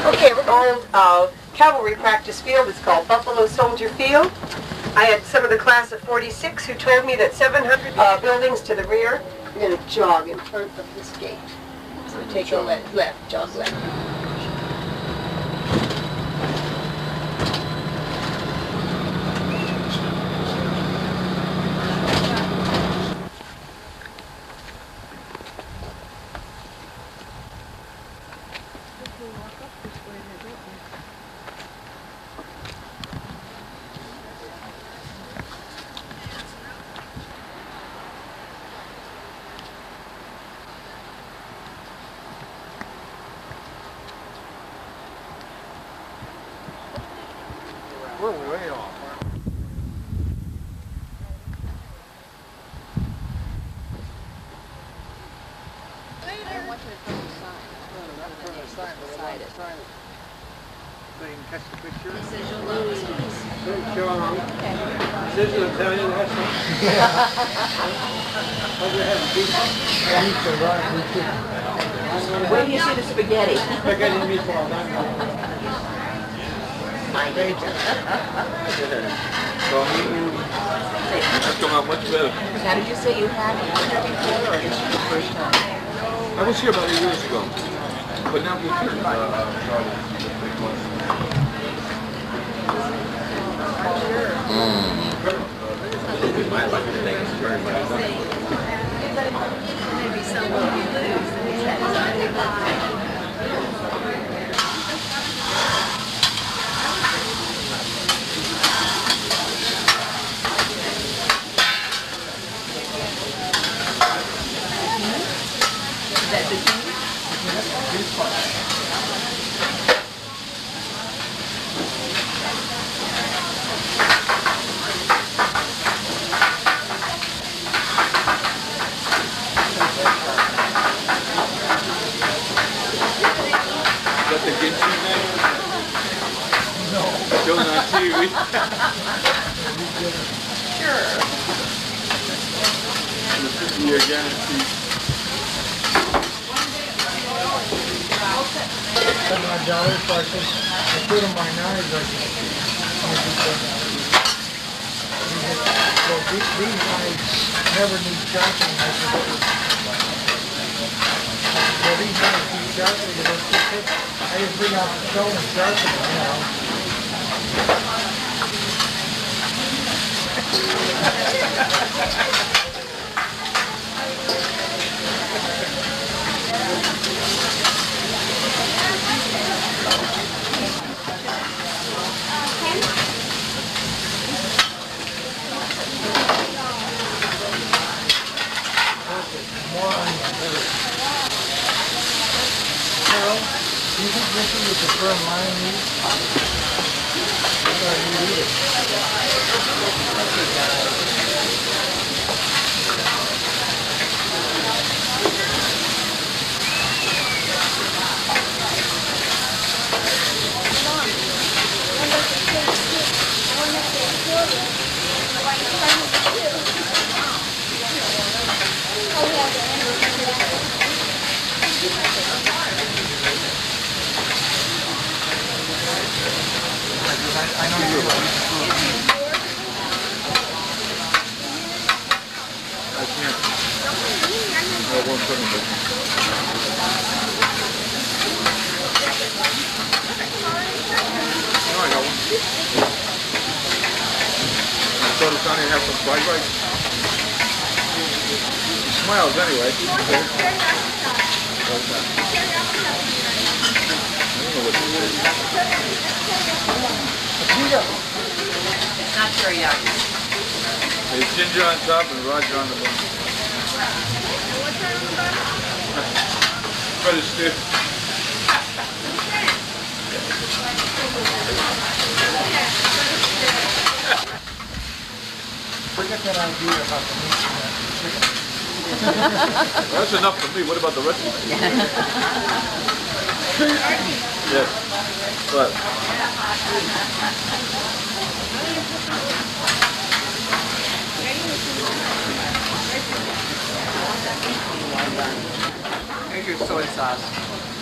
Okay, we're going cavalry practice field. It's called Buffalo Soldier Field. I had some of the class of 46 who told me that 700 buildings to the rear. We're going to jog in front of this gate. So take a left, jog left. We're way off. I want you to turn the sign. Beside it. So you can catch the picture. It says you'll love this place. Sure. Okay. Is this an Italian restaurant? How'd you have pizza? Where do you see the spaghetti? Spaghetti and meatballs. My nature. So that's come out much better. Now, did you say you had been here before, or this is your first time? I was here about 8 years ago, but now we're here. My luck to take a turn, but Maybe someone you lose, and he's had the Ginseng thing? No. Showing on TV. Sure. The 50-year guarantee. $7 prices. I put on my knives. So these knives never need sharpening. Well, these knives need sharpening. They don't fit it. I just bring out the stone and sharpen them, you know. More onions. Carol, do you think this is the firm line meat? Or you eat it? I know you will. I can't. I won't put it. No, I got one. So does Sonny have some fried rice? He smiles anyway. What's that? I don't know what this is. It's not teriyaki. There's ginger on top and Roger on the bottom. Brother Steve. Forget that idea about the meat and the chicken. That's enough for me. What about the rest of it? Yes. But Here's your soy sauce.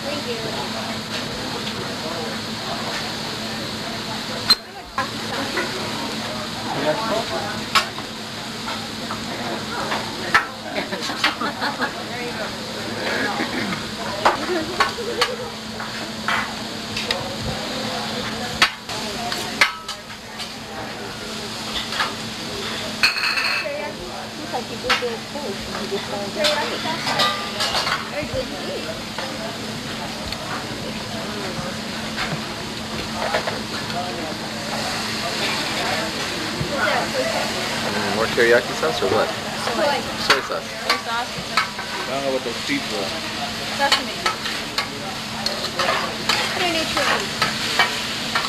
Thank you. Looks like you did good food. You just teriyaki sauce. Very good meat. More teriyaki sauce or what? Soy. Soy sauce. Soy sauce. I don't know what those seeds were. Sesame. I don't need chili.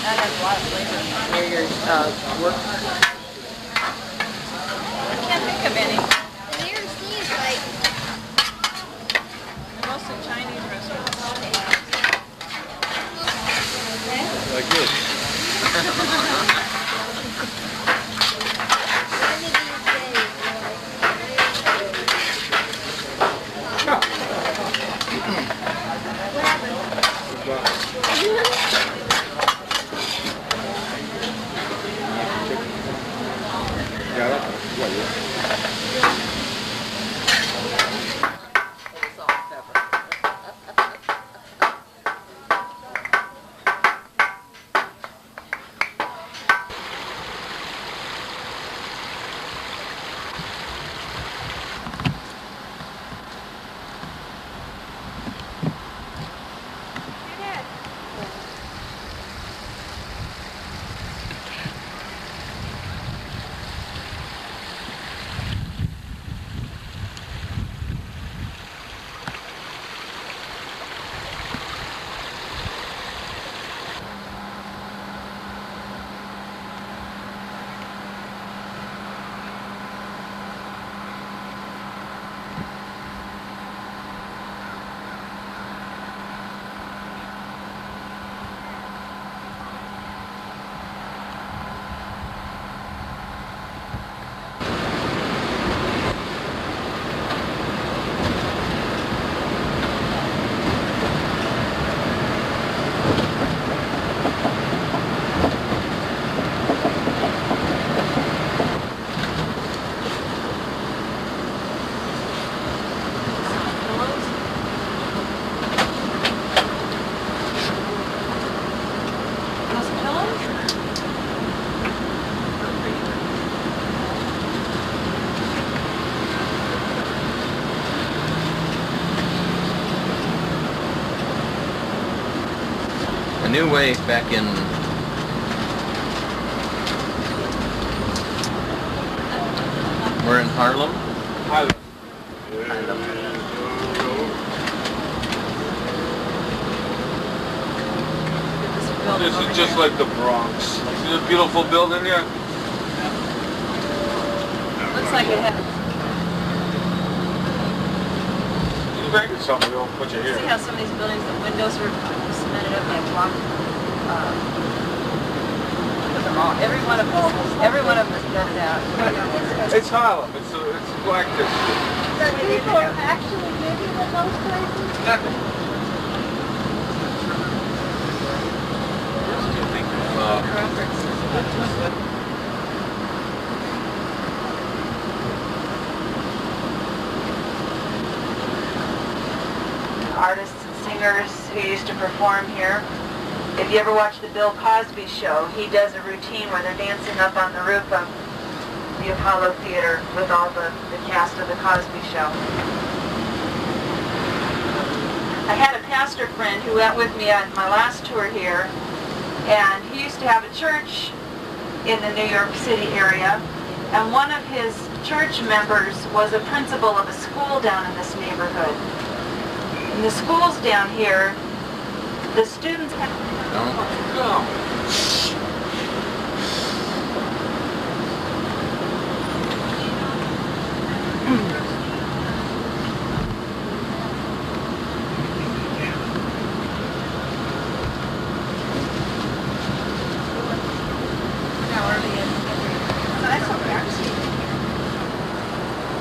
That has a lot of flavor. Where your work. I can't think of any. The nearest thing is like They're mostly Chinese restaurants. Like this. one of these days. Yeah, that's what it is. Salt and pepper. A new way back in we're in Harlem. This is just like the Bronx. See the beautiful building here? Looks like it has. You break it something, we don't put you here. See how some of these buildings, the windows are cemented up and blocked. Look at them all. Every one of them is gutted out. It's Harlem. It's black district. So people actually living in those places? Nothing. Artists and singers who used to perform here. If you ever watch the Bill Cosby show, he does a routine where they're dancing up on the roof of the Apollo Theater with all the cast of the Cosby show. I had a pastor friend who went with me on my last tour here, and he used to have a church in the New York City area, and one of his church members was a principal of a school down in this neighborhood. In the schools down here, the students have... No?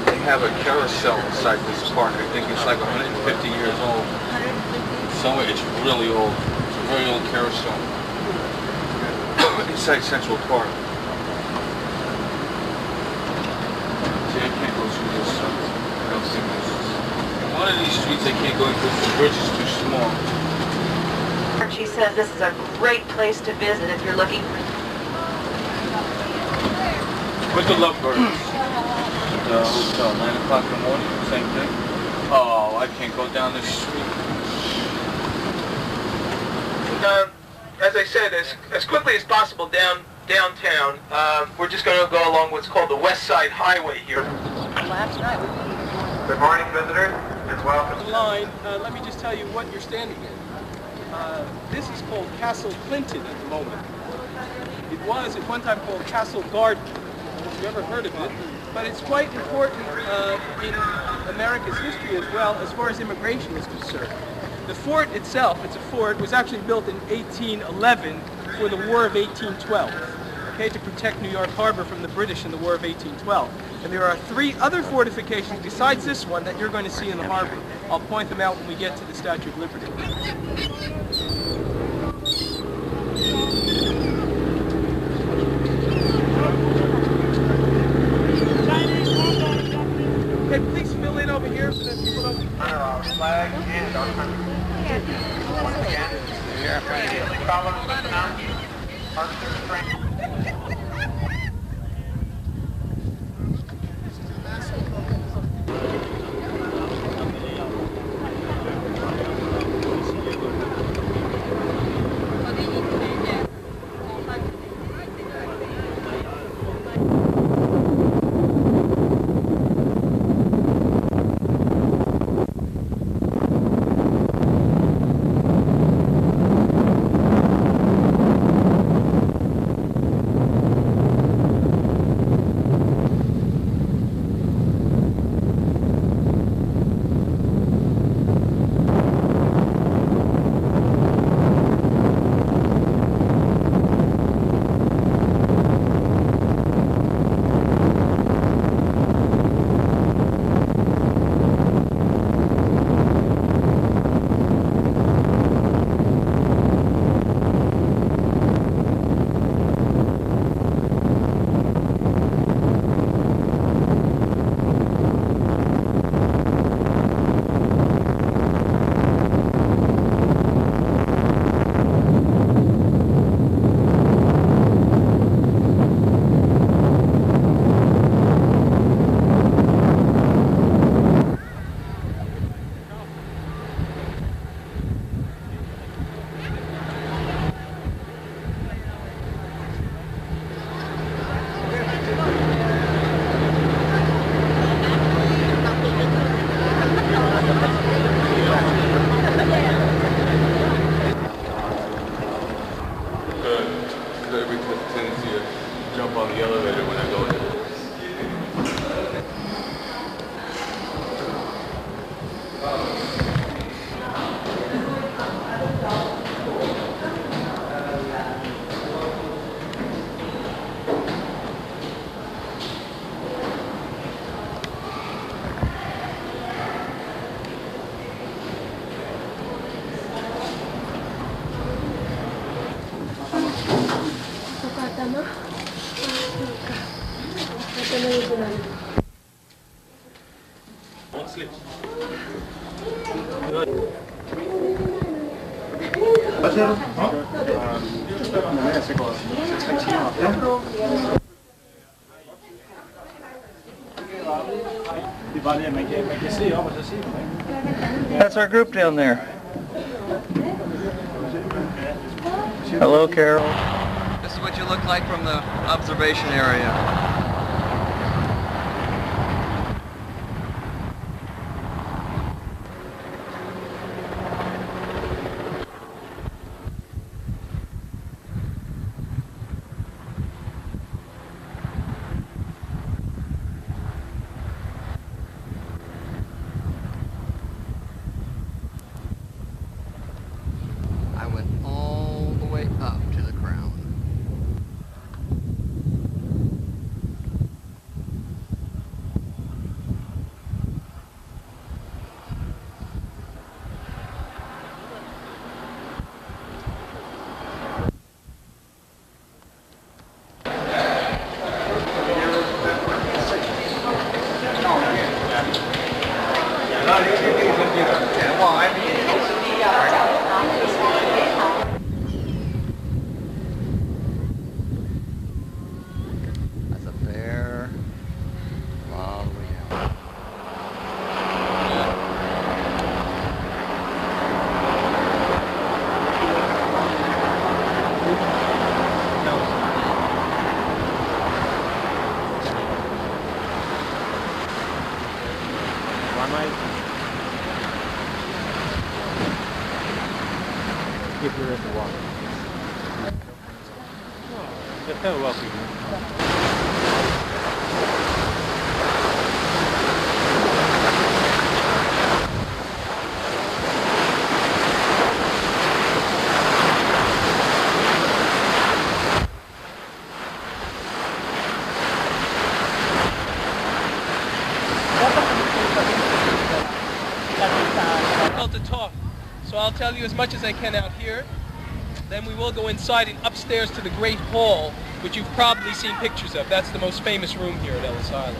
They have a carousel inside this park. I think it's like 150 years old. Somewhere it's really old. It's a very old carousel. Inside Central Park. See, I can't go through this. I don't think this is... One of these streets I can't go into because the bridge is too small. She says this is a great place to visit if you're looking for... Where's the Lovebirds? The hotel, 9 o'clock in the morning, same thing. Oh, I can't go down this street. As I said, as quickly as possible downtown, we're just going to go along what's called the West Side Highway here. Last night we Good morning, visitors. It's welcome. The line, let me just tell you what you're standing in. This is called Castle Clinton at the moment. It was at one time called Castle Garden, if you've ever heard of it, but it's quite important in America's history as well as far as immigration is concerned. The fort itself, it's a fort, was actually built in 1811 for the War of 1812, okay, to protect New York Harbor from the British in the War of 1812. And there are 3 other fortifications besides this one that you're going to see in the harbor. I'll point them out when we get to the Statue of Liberty. Okay, please fill in over here so that people don't... Flag and our country. Once again, immediately following the announcement, Arthur Frank. That's our group down there. Hello, Carol. This is what you look like from the observation area. I went all the way up to the crown. if you're in the water. They're kind of wealthy. To talk, so I'll tell you as much as I can out here. Then we will go inside and upstairs to the Great Hall, which you've probably seen pictures of. That's the most famous room here at Ellis Island.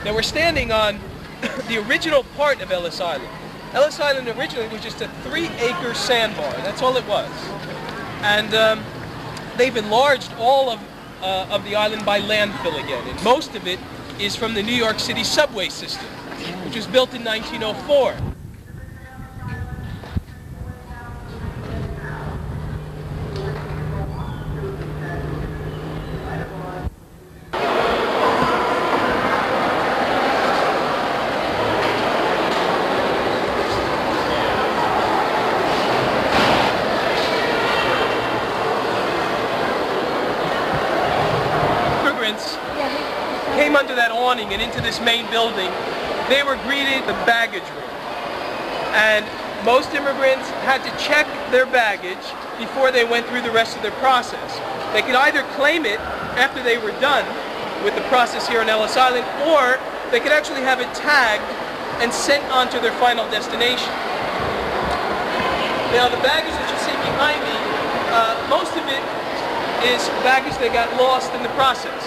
Now we're standing on the original part of Ellis Island. Ellis Island originally was just a 3-acre sandbar. That's all it was. And they've enlarged all of the island by landfill again. And most of it is from the New York City subway system, which was built in 1904. Came under that awning and into this main building, they were greeted the baggage room. And most immigrants had to check their baggage before they went through the rest of their process. They could either claim it after they were done with the process here on Ellis Island, or they could actually have it tagged and sent on to their final destination. Now the baggage that you see behind me, most of it is baggage that got lost in the process.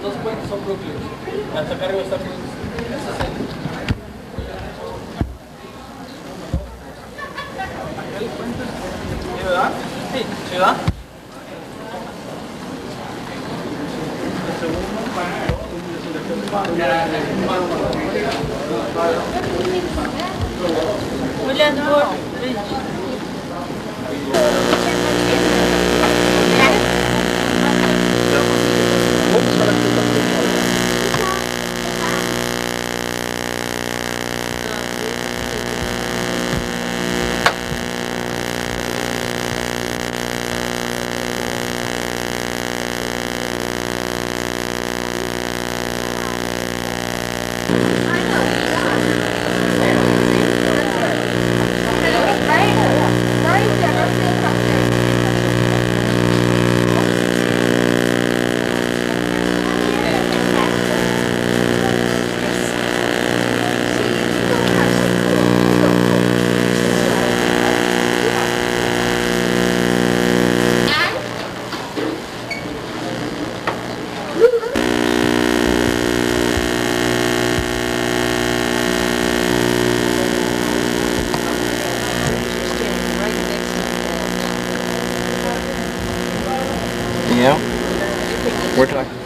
Los puentes son propios. Hasta acá arriba está ¿Sí, verdad? Sí, ¿verdad? Williamsburg We're talking.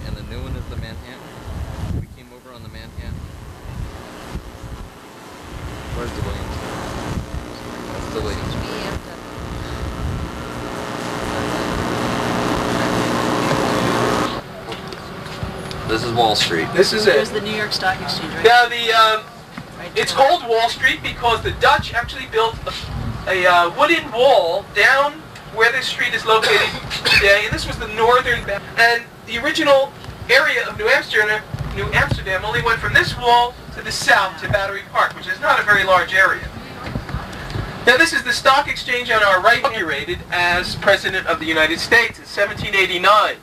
And the new one is the Manhattan. We came over on the Manhattan. Where's the Williamstown? That's the Williamstown. This is Wall Street. This is There's it. the New York Stock Exchange, right? Now it's there. called Wall Street because the Dutch actually built a wooden wall down where this street is located today, and this was the northern, and the original area of New Amsterdam only went from this wall to the south to Battery Park, which is not a very large area. Now this is the stock exchange on our right, inaugurated as President of the United States in 1789.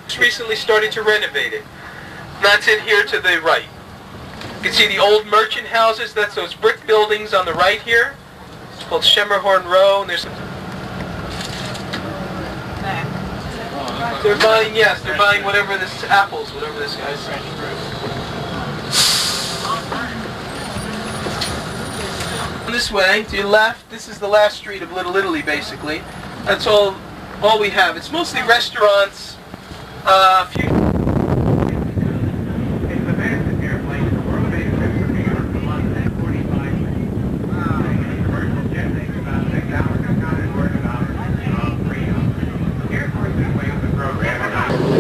Just recently started to renovate it. And that's it here to the right. You can see the old merchant houses, that's those brick buildings on the right here. It's called Schemerhorn Row, and there's some... They're buying, yes, they're buying whatever this, apples, whatever this guy's saying. This way, to your left, this is the last street of Little Italy, basically. That's all we have. It's mostly restaurants, a few...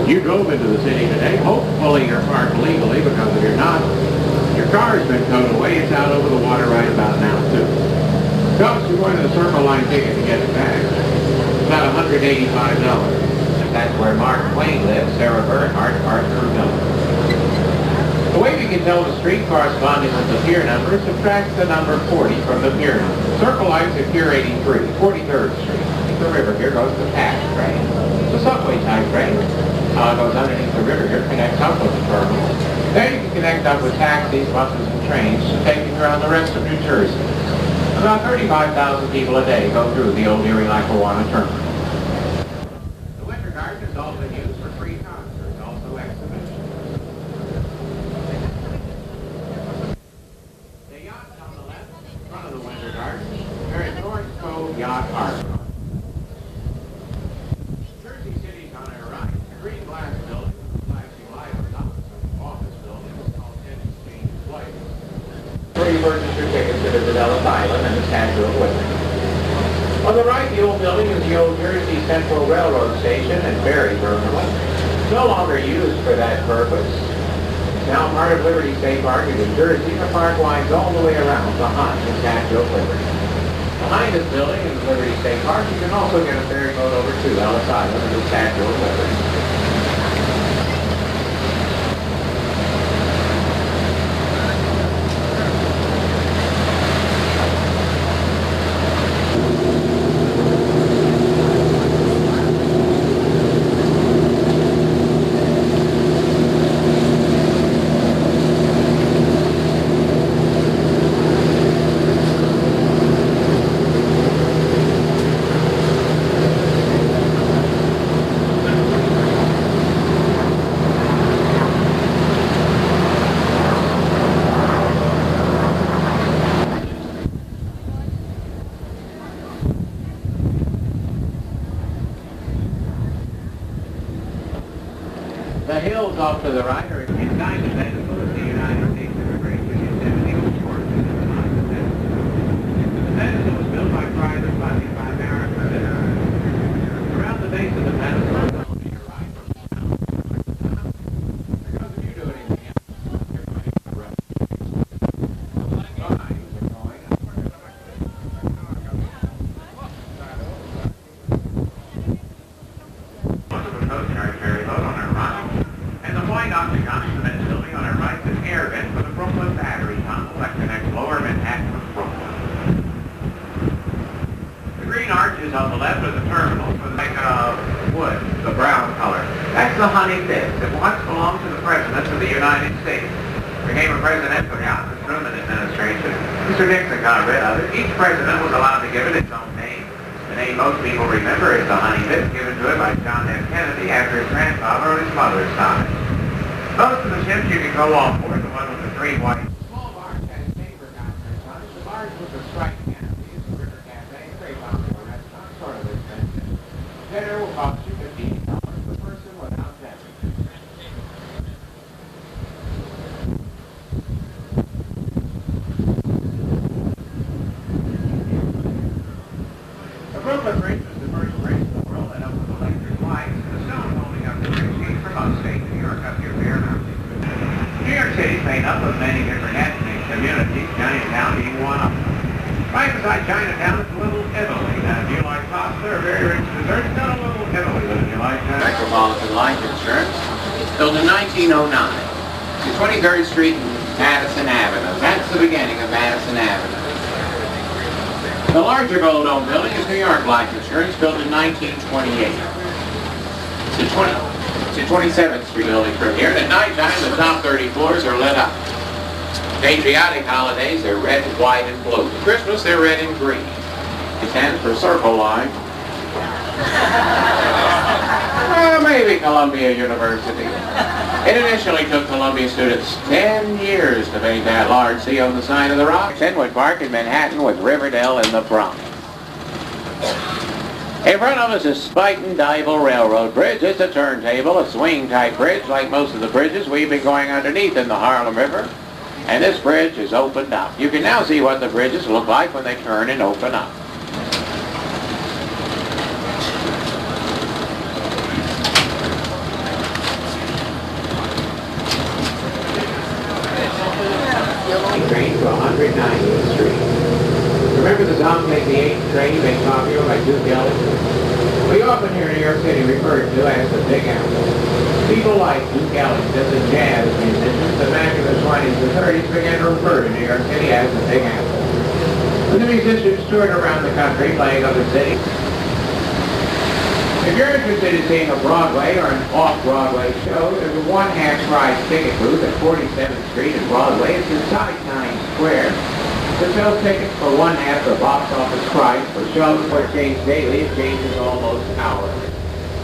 You drove into the city today, hopefully you're parked legally, because if you're not, your car's been towed away. It's out over the water right about now, too. Ghost, you're going to the Circle Line ticket to get it back. It's about $185. That's where Mark Twain lives, Sarah Bernhardt, Arthur Miller. The way we can tell the street corresponding with the pier number is subtract the number 40 from the pier number. Circle Line's at Pier 83, 43rd Street. The river here goes the tax train. It's a subway type train. Goes underneath the river here, connects up with the terminal. There you can connect up with taxis, buses, and trains to take you around the rest of New Jersey. About 35,000 people a day go through the old Erie-Lackawanna terminal. The Winter Garden is also used for free concerts, also exhibitions. The yachts on the left, in front of the Winter Garden, are at North Cove Yacht Harbor. Jersey City's on our right. The green glass building, flashing light on top of some office building, is called Dead Exchange Place. Free register tickets to visit Ellis Island and the Statue of Liberty. On the right, the old building is the old Jersey Central Railroad Station and ferry terminal. No longer used for that purpose. It's now part of Liberty State Park in New Jersey. The park winds all the way around behind the Statue of Liberty. Behind this building is Liberty State Park. You can also get a ferry boat over to Ellis Island and the Statue of Liberty. to the right are inside the pedestal of the United States Immigration Indemnity Award. The pedestal was built by private funding by American citizens. Around the base of the pedestal is on to your right. Because if you do anything else, you're going to interrupt. Fine, we're going. Coast-Guard ferry boat on our right, and the white octagon cement building on our right is air vent for the Brooklyn Battery Tunnel that connects Lower Manhattan with Brooklyn. The green arches on the left are the terminals for the make of wood, the brown color. That's the Honey Pit that once belonged to the President of the United States. Became a presidential yacht in the Truman administration. Mr. Nixon got rid of it. Each president was allowed to give it its own name. The name most people remember is the Honey Pit, given to it by John F. Kennedy after his grandfather on his mother's side. Most of the ships you can go on board, the one with the three white small barge has paper counters on it. The barge with the striped canopy is the River Cafe, a very popular restaurant, sort of expensive. Dinner will cost you $15 per person without tax. The Brooklyn Bridge was the first bridge in the world that opened electric lights. The stone holding up the bridge came from upstate New York up here Fair Mountain. New York City is made up of many different ethnic communities, Chinatown being one of them. Right beside Chinatown is Little Italy. Now, if you like pasta or very rich desserts, go to Little Italy. If you like Metropolitan Life Insurance, built in 1909. To 23rd Street and Madison Avenue. That's the beginning of Madison Avenue. The larger gold dome building is New York Life Insurance, built in 1928. To 27th Street building from here. At night time, the top 30 floors are lit up. Patriotic holidays, they're red, white, and blue. Christmas, they're red and green. It stands for Circle Line. Maybe Columbia University. It initially took Columbia students 10 years to paint that large C on the side of the rock. Kenwood Park in Manhattan with Riverdale in the Bronx. In front of us is Spuyten Duyvil Railroad Bridge. It's a turntable, a swing-type bridge like most of the bridges we've been going underneath in the Harlem River. And this bridge is opened up. You can now see what the bridges look like when they turn and open up. Train to 190th Street. Remember the song Take the 8th Train made popular by Duke Ellington? We often hear New York City referred to as the Big Apple. People like Duke Ellington, the jazz musicians, that back in the 20s and 30s began to refer to New York City as the Big Apple. When the musicians toured around the country playing other cities. If you're interested in seeing a Broadway or an off-Broadway show, there's a one-half-price ticket booth at 47th Street and Broadway. It's inside Times Square. The show tickets for one half the box office price. For shows that change daily, it changes almost hourly.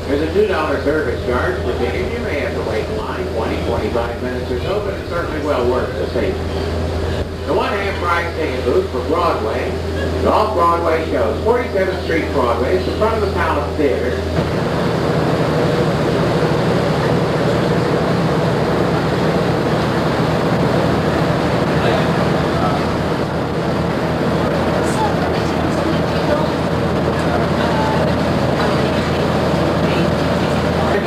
There's a $2 service charge for tickets. You may have to wait in line 20-25 minutes or so, but it's certainly well worth the savings. The one-half-price ticket booth for Broadway, the off-Broadway shows. 47th Street Broadway is the front of the Palace Theater.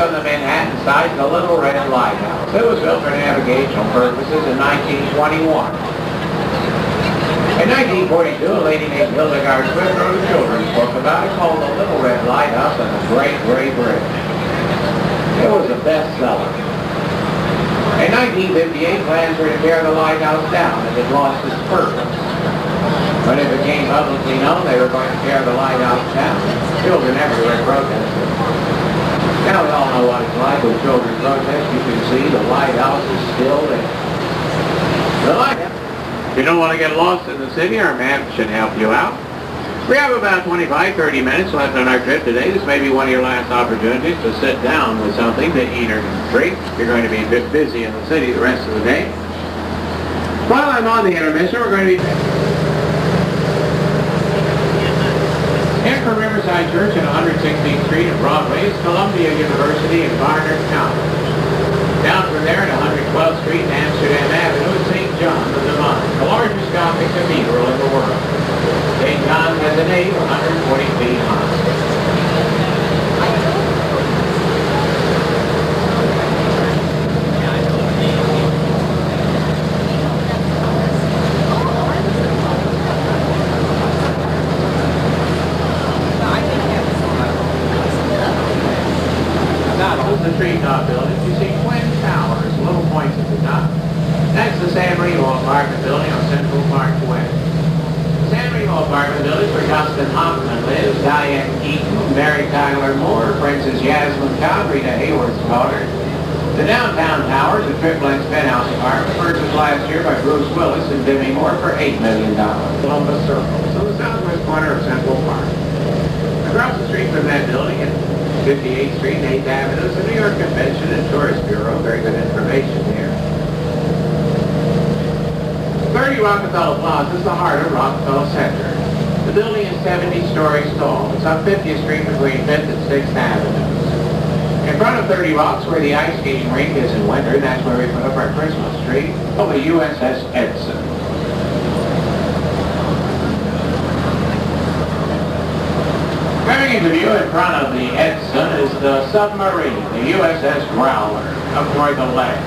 On the Manhattan side, the Little Red Lighthouse. It was built for navigational purposes in 1921. In 1942, a lady named Hildegard Swift wrote a children's book about it called The Little Red Lighthouse and the Great Gray Bridge. It was a bestseller. In 1958, plans were to tear the lighthouse down and it lost its purpose. When it became publicly known they were going to tear the lighthouse down, children everywhere protested. Now we all know what it's like when children protest. You can see the lighthouse is still there. The lighthouse. If you don't want to get lost in the city, our map should help you out. We have about 25-30 minutes left on our trip today. This may be one of your last opportunities to sit down with something to eat or drink. You're going to be a bit busy in the city the rest of the day. While I'm on the intermission, we're going to be in from Riverside Church at 116th Street and Broadway is Columbia University and Barnard College. Down from there to 112th Street and Amsterdam Avenue is St. John of the Mine, the largest Gothic cathedral in the world. St. John has a nave 140 feet high. The treetop building, you see twin towers, little points at the top. That's the San Remo apartment building on Central Park West. The San Remo apartment building is where Dustin Hoffman lives, Diane Keaton, Mary Tyler Moore, Princess Yasmin Cobb, Rita Hayworth's daughter. The downtown tower is a triplex penthouse apartment purchased last year by Bruce Willis and Demi Moore for $8 million. Columbus Circle, so the southwest corner of Central Park. Across the street from that building is 58th Street and 8th Avenue is the New York Convention and Tourist Bureau. Very good information here. 30 Rockefeller Plaza is the heart of Rockefeller Center. The building is 70 stories tall. It's on 50th Street between 5th and 6th Avenues. In front of 30 Rocks, where the ice skating rink is in winter, that's where we put up our Christmas tree, over USS Edson. Coming into view in front of the Edson is the submarine, the USS Growler, up toward the left.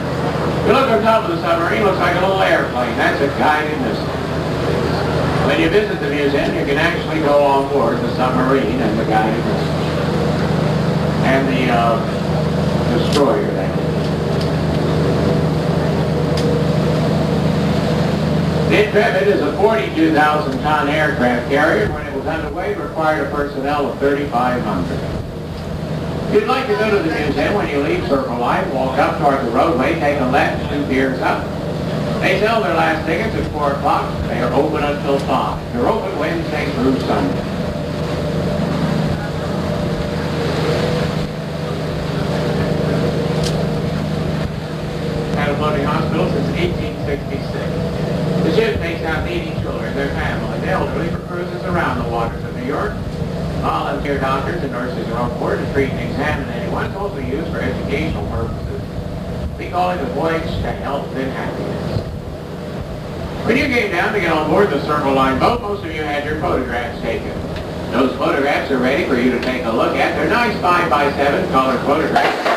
If you look on top of the submarine, it looks like a little airplane. That's a guided missile. When you visit the museum, you can actually go on board the submarine and the guided missile. And the destroyer, that is. The Intrepid is a 42,000-ton aircraft carrier. When it was underway, it required a personnel of 3,500. If you'd like to go to the museum, when you leave Circle Line, walk up toward the roadway, take a left, 2 piers up. They sell their last tickets at 4 o'clock. They are open until 5. They're open Wednesday through Sunday. Had a floating hospital since 1866. The ship takes out needy children, their family, the elderly for cruises around the waters of New York. Volunteer doctors and nurses are on board to treat and examine anyone. It's also used for educational purposes. We call it a voyage to health and happiness. When you came down to get on board the Circle Line boat, most of you had your photographs taken. Those photographs are ready for you to take a look at. They're nice 5x7 colored photographs.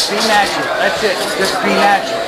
Be natural. That's it. Just be natural.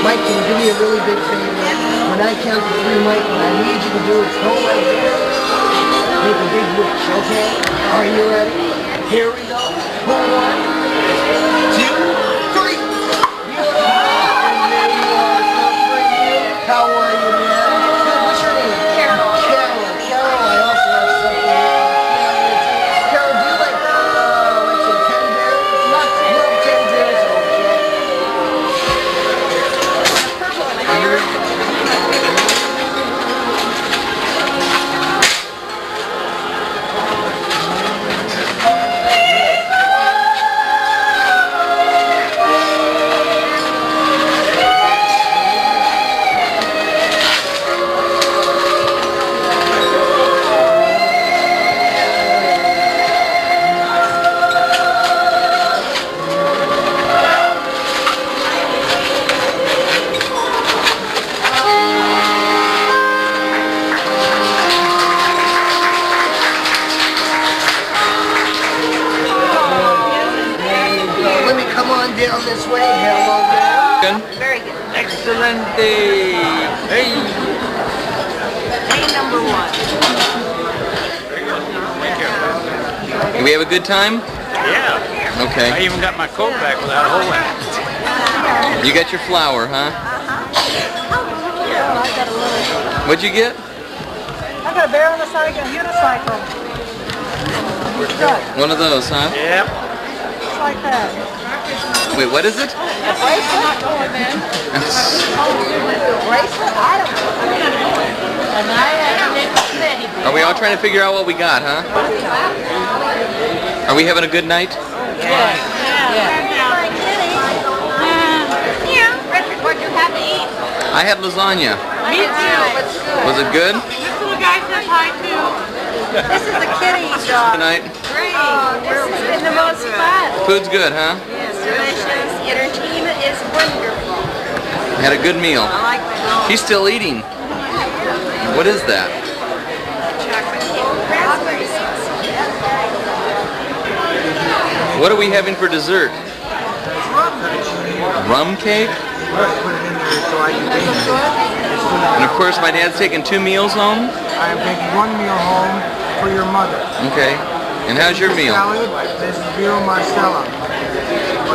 Mike, can you do me a really big favor? When I count to 3, Mike, what I need you to do is go like this. Make a big wish, okay? Are you ready? Here we go. 1, 2, 3. How are you, man? Good. What's your name? Carol. Carol, I also have something. Carol, do you like, let's say, teddy bears? Love teddy bears, okay. down this way. Hello there. Good? Very good. Excellent day. Hey. Day number 1. Did we have a good time? Yeah. Okay. I even got my coat back without a hole in it. You got your flower, huh? What'd you get? I got a bear on the side of a unicycle. One of those, huh? Yep. Just like that. Wait, what is it? Bracelet? Not going, man. Bracelet? I don't know. Are we all trying to figure out what we got, huh? Are we having a good night? Yeah. Richard, what'd you have to eat? I had lasagna. Me too. Was it good? This little guy says hi too. This is the kitty's dog. Good night. Great. This has been the most fun. Food's good, huh? Yes, delicious. Entertainment is wonderful. Had a good meal. I like that. She's still eating. What is that? Chocolate cake. Raspberries. What are we having for dessert? Rum cake? And of course my dad's taking 2 meals home? I am taking 1 meal home for your mother. Okay. And how's your meal? Salad, this is Vero Marcella.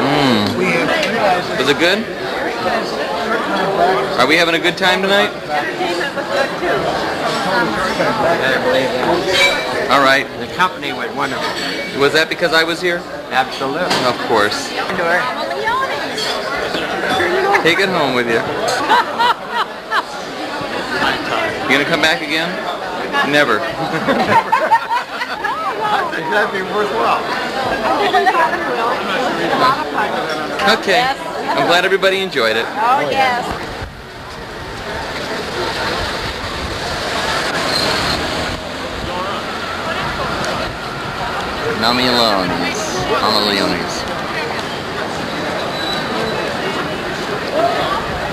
Mmm. We have Was it good? Are we having a good time tonight? All right. The company was wonderful. Was that because I was here? Absolutely. Of course. Take it home with you. You gonna come back again? Never. That'd be worthwhile. Okay. I'm glad everybody enjoyed it. Oh, yes. Nami Alones. Mama Leones.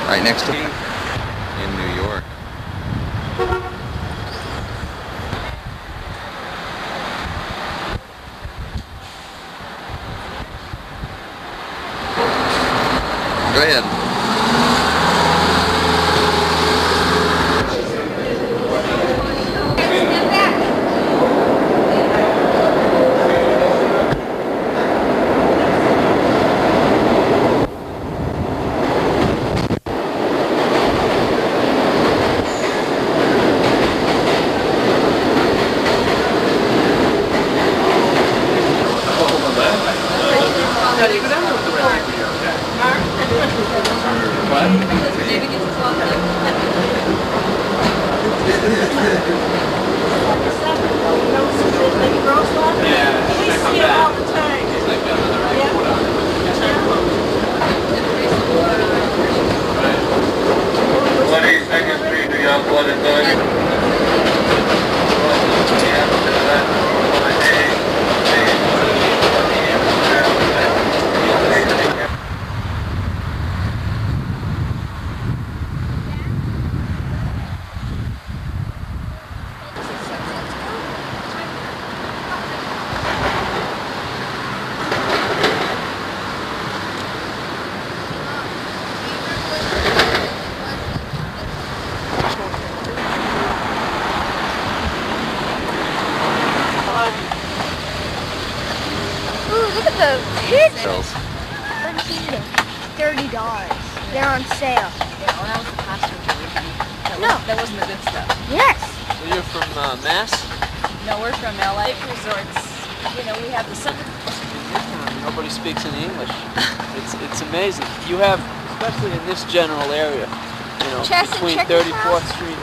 Right next to in New York. Go ahead. Look at the kids. $30. They're on sale. Well, that was the costume that No. That wasn't the good stuff. Yes. So you're from Mass? No, we're from LA Resorts. You know, we have the sun. Nobody speaks any English. It's amazing. You have, especially in this general area, you know, Chess and between checkers 34th house? Street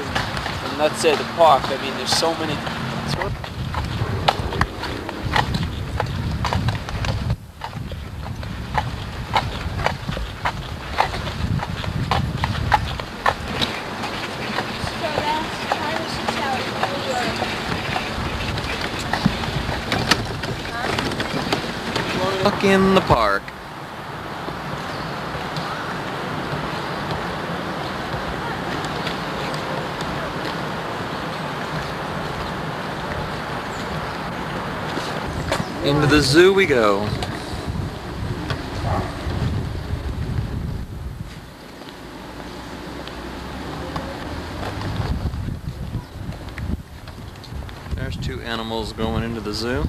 and let's say the park. I mean, there's so many. Walk in the park. Into the zoo we go. animals going into the zoo.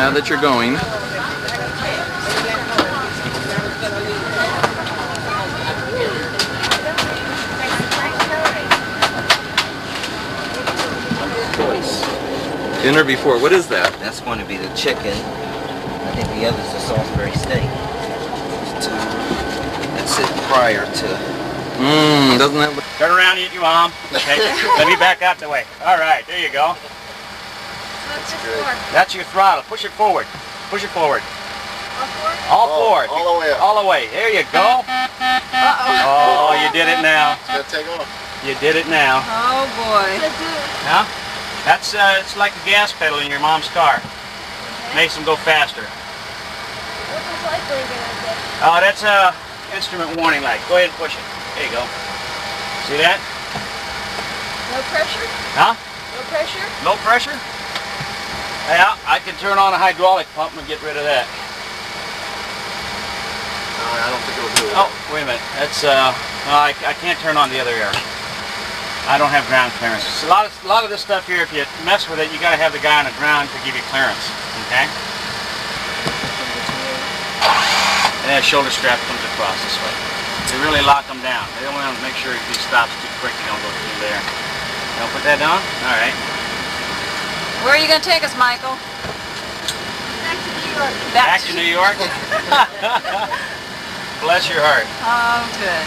Now that you're going, dinner before, what is that? That's going to be the chicken. I think the other's the Salisbury steak. That's it prior to. Doesn't that look... Turn around, eat your mom. Okay, let me back out the way. All right, there you go. That's good. That's your throttle. Push it forward. Push it forward. All forward. All the way up. All the way. There you go. Uh-oh. Oh, you did it now. It's gonna take off. You did it now. Oh boy. Huh? That's it's like the gas pedal in your mom's car. Makes them go faster. What's this light going to Oh, that's a instrument warning light. Go ahead and push it. There you go. See that? No pressure? Huh? No pressure? Low pressure? Yeah, I can turn on a hydraulic pump and get rid of that. I don't think it'll do it. Oh, wait a minute. That's I can't turn on the other air. I don't have ground clearance. A lot of this stuff here, if you mess with it, you got to have the guy on the ground to give you clearance. Okay? And that shoulder strap comes across this way. They really lock them down. They don't want to make sure if he stops too quick, you don't go through there. Don't put that down? All right. Where are you going to take us, Michael? Back to New York. Back to New York? Bless your heart. Oh, good.